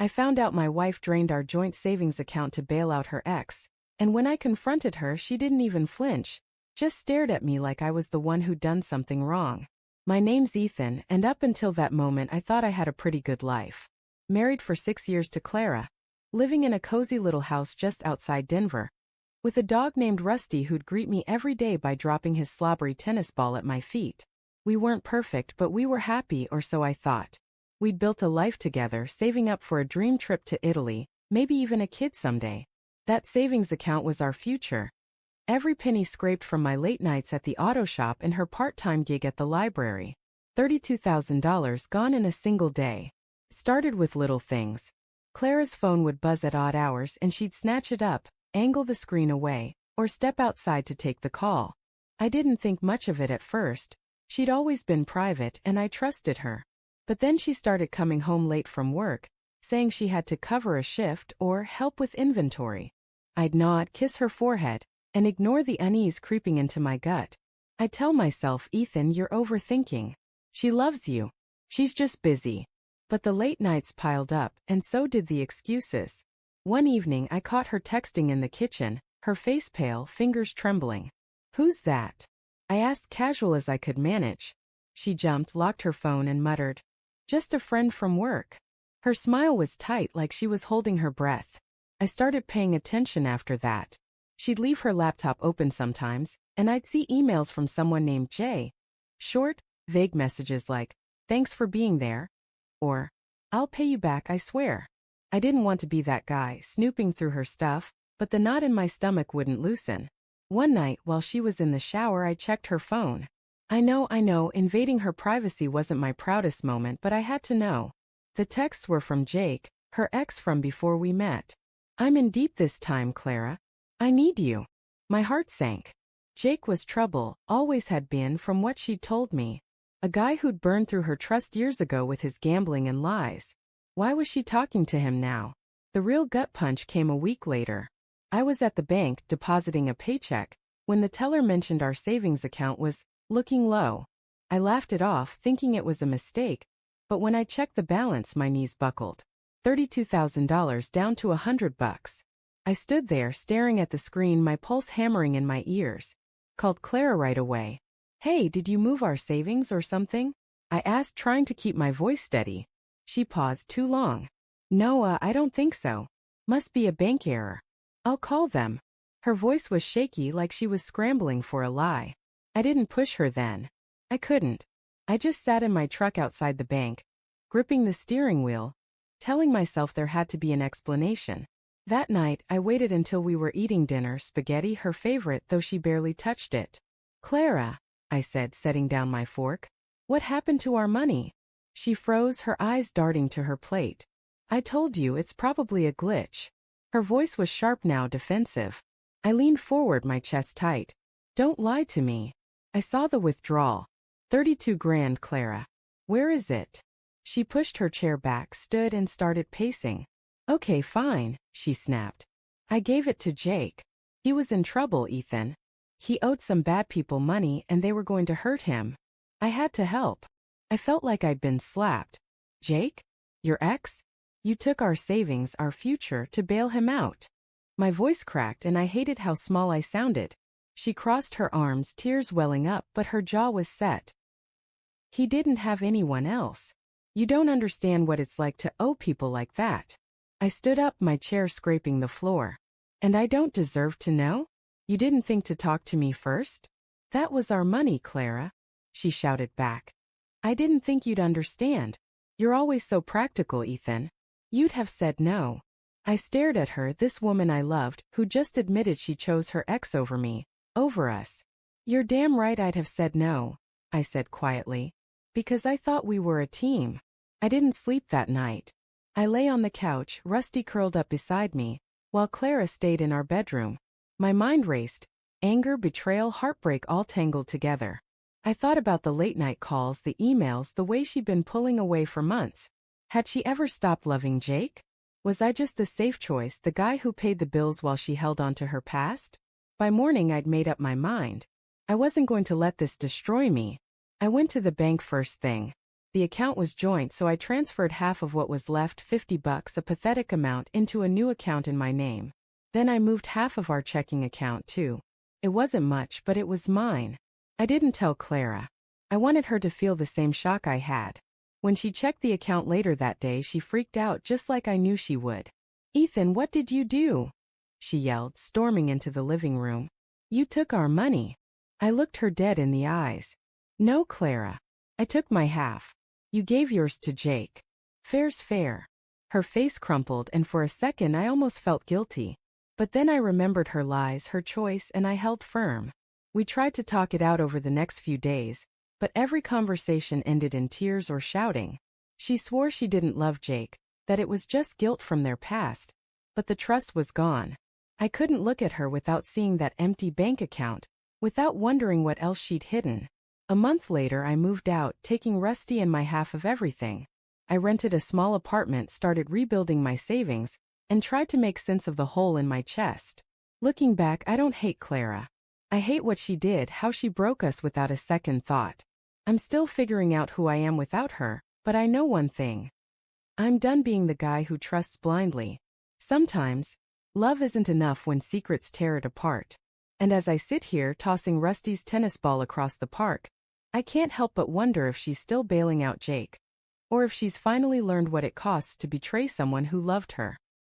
I found out my wife drained our joint savings account to bail out her ex, and when I confronted her, she didn't even flinch, just stared at me like I was the one who'd done something wrong. My name's Ethan, and up until that moment I thought I had a pretty good life. Married for 6 years to Clara. Living in a cozy little house just outside Denver. With a dog named Rusty who'd greet me every day by dropping his slobbery tennis ball at my feet. We weren't perfect, but we were happy, or so I thought. We'd built a life together, saving up for a dream trip to Italy, maybe even a kid someday. That savings account was our future. Every penny scraped from my late nights at the auto shop and her part-time gig at the library. $32,000 gone in a single day. Started with little things. Clara's phone would buzz at odd hours and she'd snatch it up, angle the screen away, or step outside to take the call. I didn't think much of it at first. She'd always been private and I trusted her. But then she started coming home late from work, saying she had to cover a shift or help with inventory. I'd nod, kiss her forehead, and ignore the unease creeping into my gut. I'd tell myself, Ethan, you're overthinking. She loves you. She's just busy. But the late nights piled up, and so did the excuses. One evening I caught her texting in the kitchen, her face pale, fingers trembling. "Who's that?" I asked, casual as I could manage. She jumped, locked her phone, and muttered, "Just a friend from work." Her smile was tight, like she was holding her breath. I started paying attention after that. She'd leave her laptop open sometimes, and I'd see emails from someone named Jay. Short, vague messages like, "Thanks for being there," or, "I'll pay you back, I swear." I didn't want to be that guy, snooping through her stuff, but the knot in my stomach wouldn't loosen. One night, while she was in the shower, I checked her phone. I know, invading her privacy wasn't my proudest moment, but I had to know. The texts were from Jake, her ex from before we met. "I'm in deep this time, Clara. I need you." My heart sank. Jake was trouble, always had been, from what she'd told me. A guy who'd burned through her trust years ago with his gambling and lies. Why was she talking to him now? The real gut punch came a week later. I was at the bank, depositing a paycheck, when the teller mentioned our savings account was looking low. I laughed it off, thinking it was a mistake, but when I checked the balance, my knees buckled. $32,000 down to $100. I stood there, staring at the screen, my pulse hammering in my ears. Called Clara right away. "Hey, did you move our savings or something?" I asked, trying to keep my voice steady. She paused too long. "No, I don't think so. Must be a bank error. I'll call them." Her voice was shaky, like she was scrambling for a lie. I didn't push her then. I couldn't. I just sat in my truck outside the bank, gripping the steering wheel, telling myself there had to be an explanation. That night, I waited until we were eating dinner, spaghetti, her favorite, though she barely touched it. "Clara," I said, setting down my fork, "what happened to our money?" She froze, her eyes darting to her plate. "I told you, it's probably a glitch." Her voice was sharp now, defensive. I leaned forward, my chest tight. "Don't lie to me." I saw the withdrawal. 32 grand, Clara. "Where is it?" She pushed her chair back, stood, and started pacing. "Okay, fine," she snapped. "I gave it to Jake. He was in trouble, Ethan. He owed some bad people money and they were going to hurt him. I had to help." I felt like I'd been slapped. "Jake? Your ex? You took our savings, our future, to bail him out." My voice cracked and I hated how small I sounded. She crossed her arms, tears welling up, but her jaw was set. "He didn't have anyone else. You don't understand what it's like to owe people like that." I stood up, my chair scraping the floor. "And I don't deserve to know? You didn't think to talk to me first?" "That was our money, Clara," she shouted back. "I didn't think you'd understand. You're always so practical, Ethan. You'd have said no." I stared at her, this woman I loved, who just admitted she chose her ex over me, over us. "You're damn right I'd have said no," I said quietly, "because I thought we were a team." I didn't sleep that night. I lay on the couch, Rusty curled up beside me, while Clara stayed in our bedroom. My mind raced. Anger, betrayal, heartbreak all tangled together. I thought about the late-night calls, the emails, the way she'd been pulling away for months. Had she ever stopped loving Jake? Was I just the safe choice, the guy who paid the bills while she held on to her past? By morning I'd made up my mind. I wasn't going to let this destroy me. I went to the bank first thing. The account was joint, so I transferred half of what was left, $50, a pathetic amount, into a new account in my name. Then I moved half of our checking account too. It wasn't much, but it was mine. I didn't tell Clara. I wanted her to feel the same shock I had. When she checked the account later that day, she freaked out just like I knew she would. "Ethan, what did you do?" she yelled, storming into the living room. "You took our money." I looked her dead in the eyes. "No, Clara. I took my half. You gave yours to Jake. Fair's fair." Her face crumpled, and for a second I almost felt guilty. But then I remembered her lies, her choice, and I held firm. We tried to talk it out over the next few days, but every conversation ended in tears or shouting. She swore she didn't love Jake, that it was just guilt from their past. But the trust was gone. I couldn't look at her without seeing that empty bank account, without wondering what else she'd hidden. A month later I moved out, taking Rusty and my half of everything. I rented a small apartment, started rebuilding my savings, and tried to make sense of the hole in my chest. Looking back, I don't hate Clara. I hate what she did, how she broke us without a second thought. I'm still figuring out who I am without her, but I know one thing. I'm done being the guy who trusts blindly. Sometimes, love isn't enough when secrets tear it apart. And as I sit here tossing Rusty's tennis ball across the park, I can't help but wonder if she's still bailing out Jake. Or if she's finally learned what it costs to betray someone who loved her.